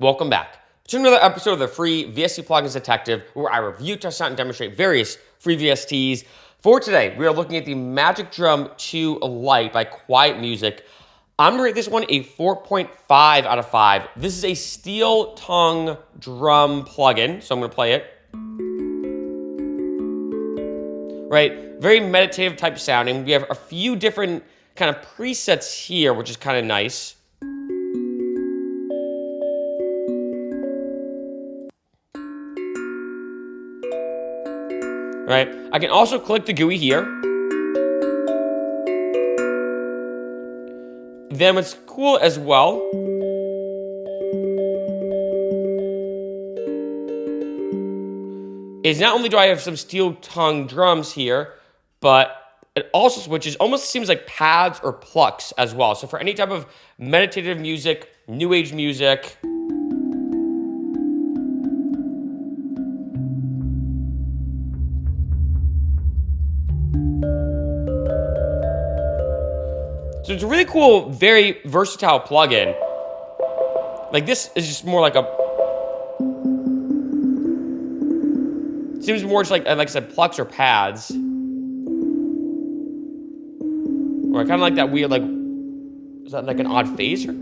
Welcome back to another episode of the free VST Plugins Detective, where I review, test out, and demonstrate various free VSTs. For today, we are looking at the MagicDrum 2 Lite by Quiet Music. I'm going to rate this one a 4.5 out of 5. This is a steel tongue drum plugin, so I'm going to play it. Right, very meditative type sounding. We have a few different kind of presets here, which is kind of nice. Right, I can also click the GUI here. Then what's cool as well is not only do I have some steel tongue drums here, but it also switches, almost seems like pads or plucks as well. So for any type of meditative music, new age music, so it's a really cool, very versatile plugin. Like this is just more like a, seems more just like I said, plucks or pads. Or I kind of like that weird, like, is that like an odd phaser?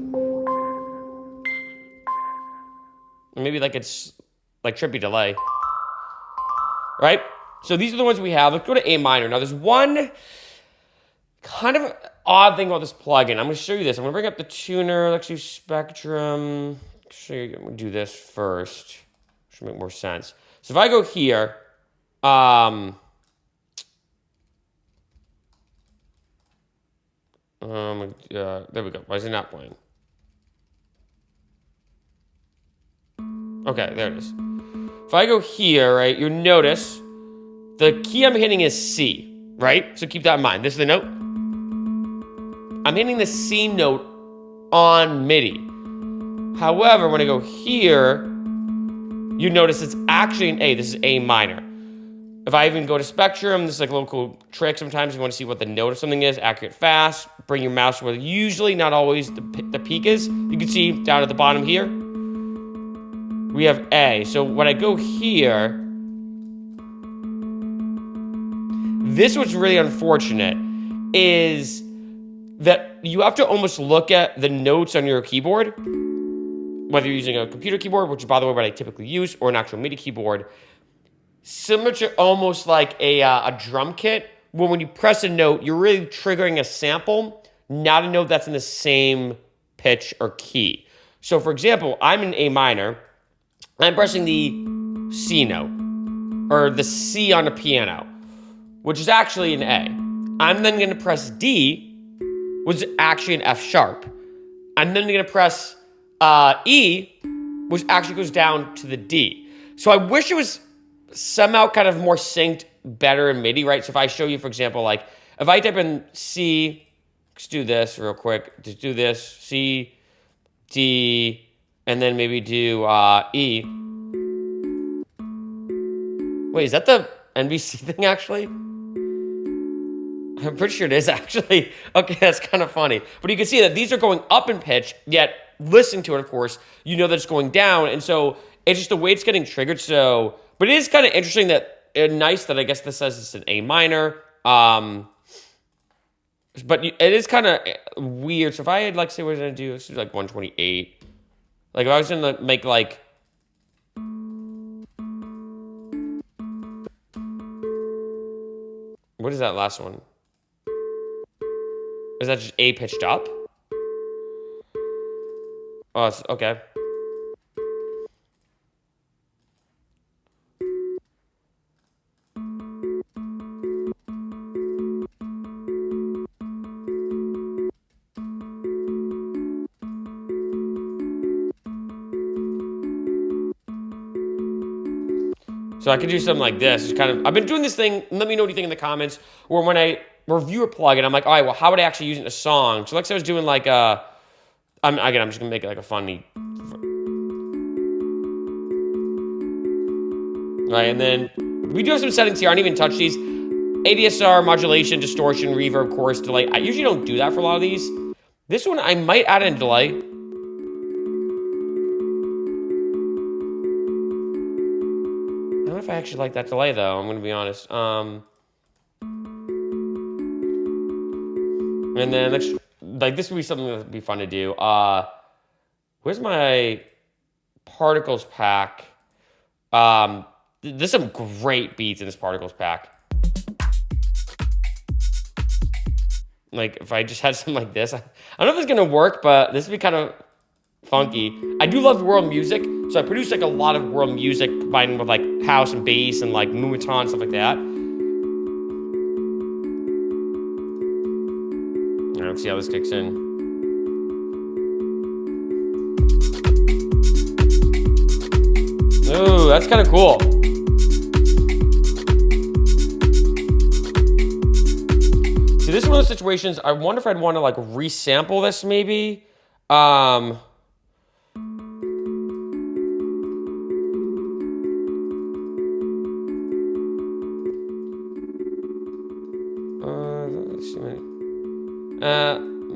Or maybe like it's like trippy delay. Right? So these are the ones we have. Let's go to A minor. Now there's one kind of odd thing about this plugin. I'm going to show you this. I'm going to bring up the tuner. Let's use Spectrum. Show you. I'm going to do this first. Should make more sense. So if I go here, there we go. Why is it not playing? Okay, there it is. If I go here, right, you'll notice the key I'm hitting is C, right? So keep that in mind. This is the note. I'm hitting the C note on Midi. However, when I go here, you notice it's actually an A. This is A minor. If I even go to Spectrum, this is like a little cool trick. Sometimes you want to see what the note of something is, accurate fast. Bring your mouse where usually, not always, the peak is. You can see down at the bottom here, we have A. So when I go here, this what's really unfortunate is that you have to almost look at the notes on your keyboard, whether you're using a computer keyboard, which is, by the way, what I typically use, or an actual MIDI keyboard, similar to almost like a drum kit, where when you press a note, you're really triggering a sample, not a note that's in the same pitch or key. So, for example, I'm in A minor, I'm pressing the C note, or the C on the piano, which is actually an A. I'm then going to press D, which is actually an F sharp. I'm then going to press E, which actually goes down to the D. So I wish it was somehow kind of more synced better in MIDI, right? So if I show you, for example, like if I type in C, let's do this real quick. Just do this, C, D, and then maybe do E. Wait, is that the NBC thing actually? I'm pretty sure it is actually. Okay, that's kind of funny. But you can see that these are going up in pitch, yet listening to it, of course, you know that it's going down. And so it's just the way it's getting triggered. So, but it is kind of interesting that, nice that I guess this says it's an A minor. But it is kind of weird. So if I had, like, say, what was I going to do? Let's do like 128. Like if I was going to make like, what is that last one? Is that just A pitched up? Oh, it's, okay. So I could do something like this. It's kind of, I've been doing this thing, let me know what you think in the comments, or when I review a plugin, I'm like, all right, well, how would I actually use it in a song? So like I was doing like I'm just gonna make it like a funny, right? And then we do have some settings here. I don't even touch these. ADSR, modulation, distortion, reverb, chorus, delay. I usually don't do that for a lot of these. This one, I might add in delay. if I actually like that delay, though. I'm going to be honest. And then, this would be something that would be fun to do. Where's my particles pack? There's some great beats in this particles pack. Like, if I just had something like this. I don't know if it's going to work, but this would be kind of funky. I do love world music, so I produce, like, a lot of world music combined with, like, house and bass and, like, moombahton, stuff like that. Let's see how this kicks in. Ooh, that's kind of cool. See, this is one of those situations, I wonder if I'd want to, like, resample this, maybe. I'm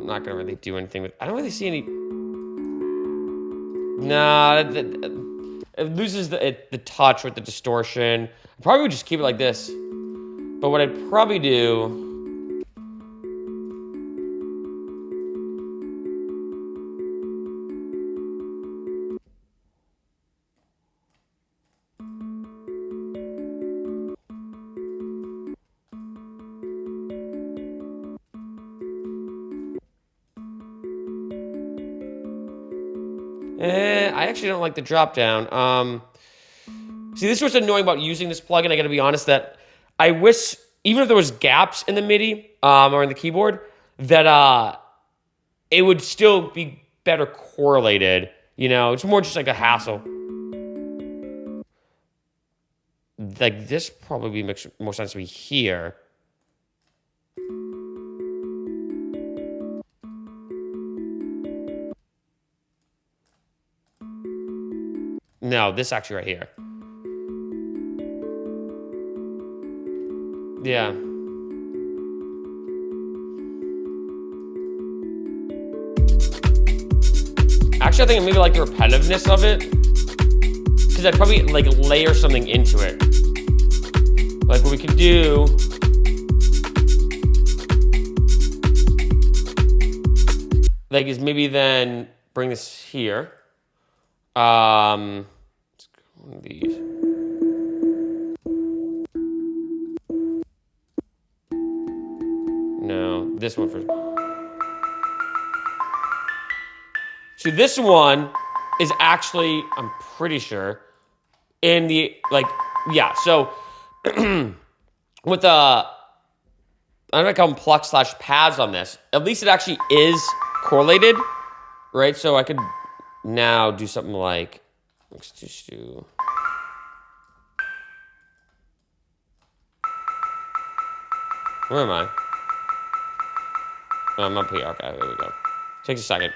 not gonna really do anything with. I don't really see any. Nah, it loses the touch with the distortion. I probably would just keep it like this. But what I'd probably do. I actually don't like the drop down. See, this is what's annoying about using this plugin. I gotta be honest that I wish, even if there was gaps in the MIDI or in the keyboard, that it would still be better correlated. You know, it's more just like a hassle. Like this probably makes more sense to be here. No, this actually right here. Yeah. Actually, I think I maybe like the repetitiveness of it. Because I'd probably like layer something into it. Like what we could do. Like is maybe then bring this here. Let's go one of these. No, this one first. So this one is actually, I'm pretty sure, in the, like, yeah, so with the, I don't know if I call them pluck/pads on this, at least it actually is correlated, right? So I could now do something like, let's just do, where am I? Oh, I'm up here, okay, there we go. Takes a second.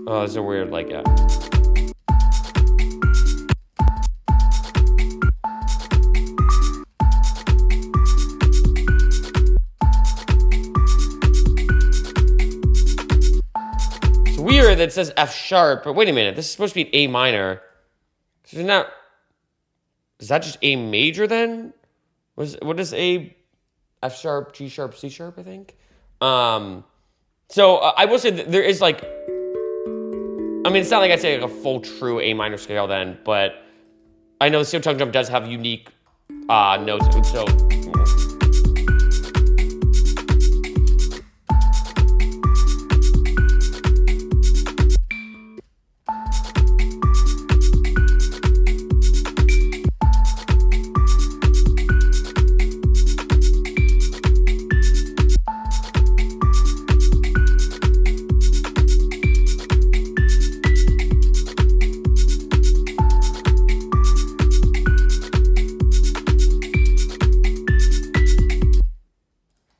Oh, this is a weird, like, yeah. It's weird that it says F sharp, but wait a minute, this is supposed to be an A minor. So now, is that just A major then? What is A, F sharp, G sharp, C sharp, I think? So I will say that there is like, I mean, it's not like I'd say like a full true A minor scale then, but I know the steel tongue drum does have unique notes, so.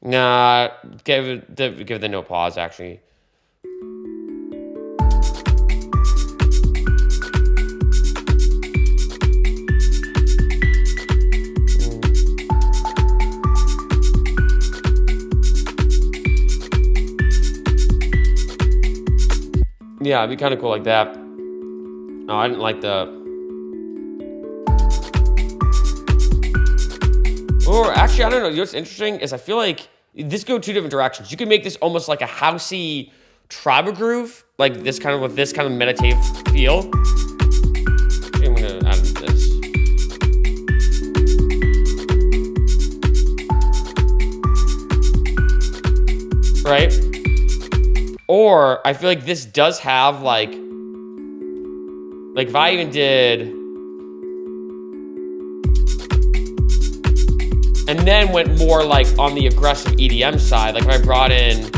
Nah, give the no pause actually. Yeah, it'd be kind of cool like that. Oh, I didn't like the... Or actually, I don't know. You know what's interesting is I feel like this go two different directions. You could make this almost like a housey tribal groove, like this kind of with this kind of meditative feel. Okay, I'm gonna add this. Right? Or I feel like this does have like if I even did, and then went more like on the aggressive EDM side, like if I brought in,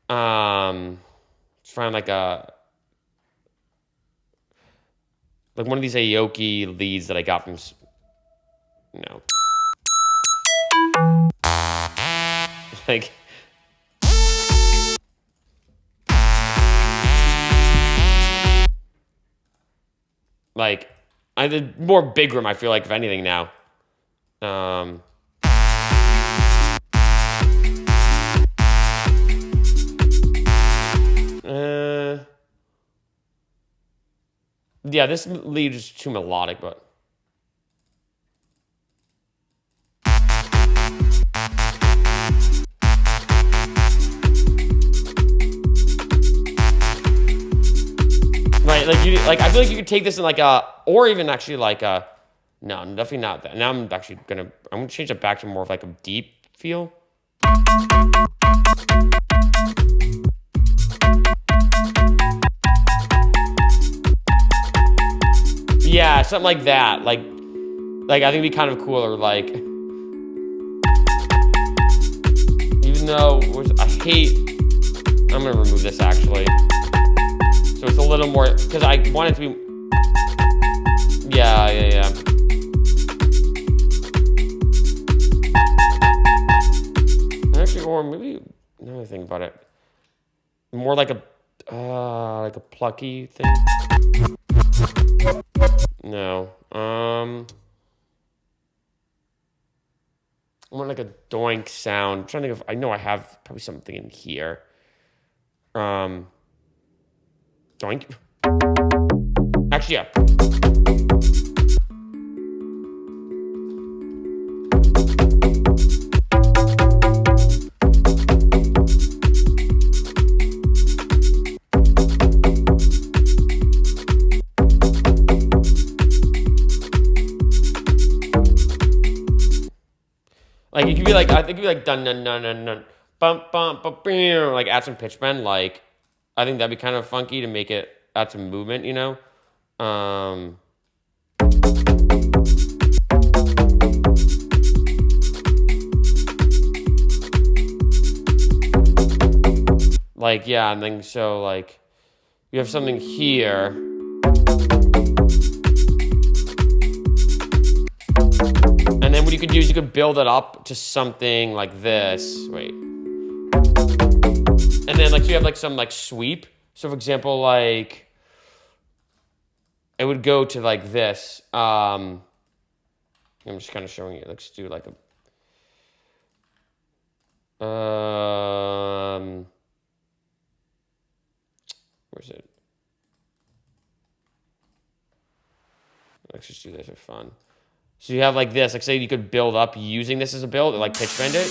let's find like one of these Aoki leads that I got from, you know, like I did more big room, I feel like, if anything now. Yeah, this lead is too melodic, but right, like I feel like you could take this in like or even actually like no, definitely not that. Now I'm gonna change it back to more of like a deep feel. Yeah, something like that. Like I think it'd be kind of cooler. Like, even though I'm gonna remove this actually, so it's a little more because I want it to be. Yeah. Actually, or maybe another thing about it, more like a plucky thing. No. I want like a doink sound. I'm trying to think I know I have probably something in here. Doink. Actually, yeah. Like it could be like, I think it could be like dun dun dun dun dun bump bump bump, like add some pitch bend. Like I think that'd be kind of funky to make it add some movement, you know. Like yeah, and then so like you have something here. And then what you could do is you could build it up to something like this. Wait. And then like so you have like some like sweep. So for example, like it would go to like this. I'm just kind of showing you. Let's do like a where's it? Let's just do this for fun. So you have like this, like say you could build up using this as a build, or like pitch bend it.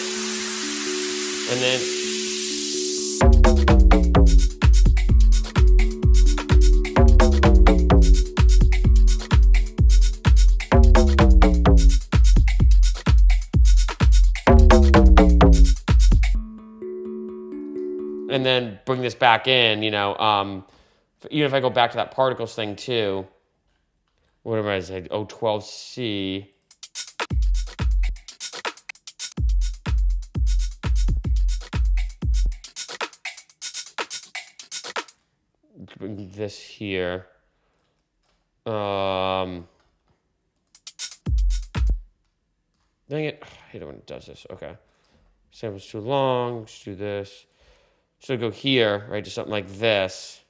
And then bring this back in, you know, even if I go back to that particles thing too. Whatever I said, O12C. Bring this here. Dang it. I hate it when it does this. Okay. Sample's too long. Let's do this. So go here, right, to something like this.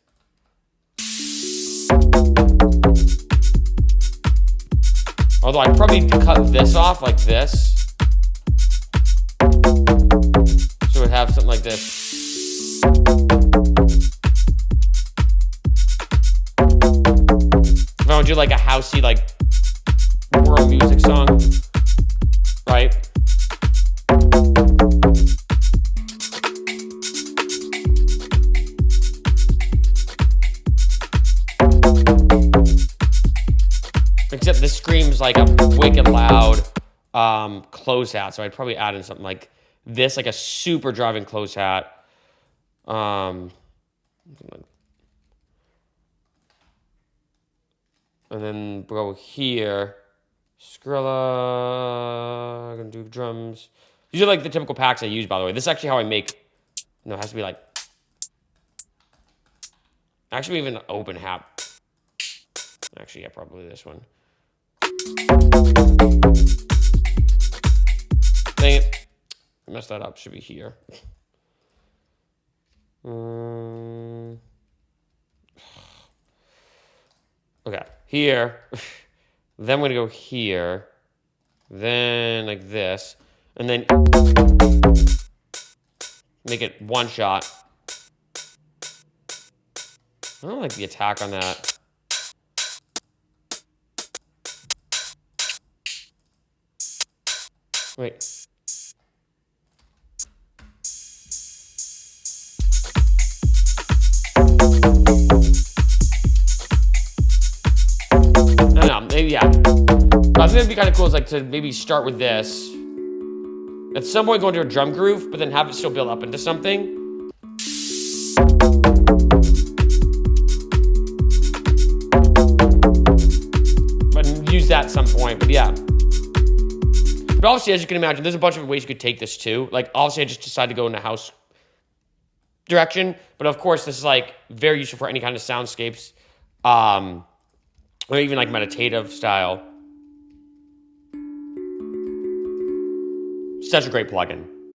Although I'd probably cut this off like this. So it would have something like this. like a housey, like world music song, right? Except this screams like a wicked loud close hat, so I'd probably add in something like this, like a super driving close hat. And then go here. Skrilla. I'm gonna do drums. These are like the typical packs I use, by the way. This is actually how I make. No, it has to be like. Actually, even open hat. Actually, yeah, probably this one. Dang it. I messed that up. Should be here. Okay, here. Then we're going to go here. Then like this. And then make it one shot. I don't like the attack on that. Wait. No, maybe, yeah. I think it'd be kind of cool is like to maybe start with this. At some point go into a drum groove, but then have it still build up into something. But use that at some point, but yeah. But obviously, as you can imagine, there's a bunch of ways you could take this too. Like, obviously, I just decided to go in the house direction. But of course, this is like very useful for any kind of soundscapes. Or even like meditative style. Such a great plugin.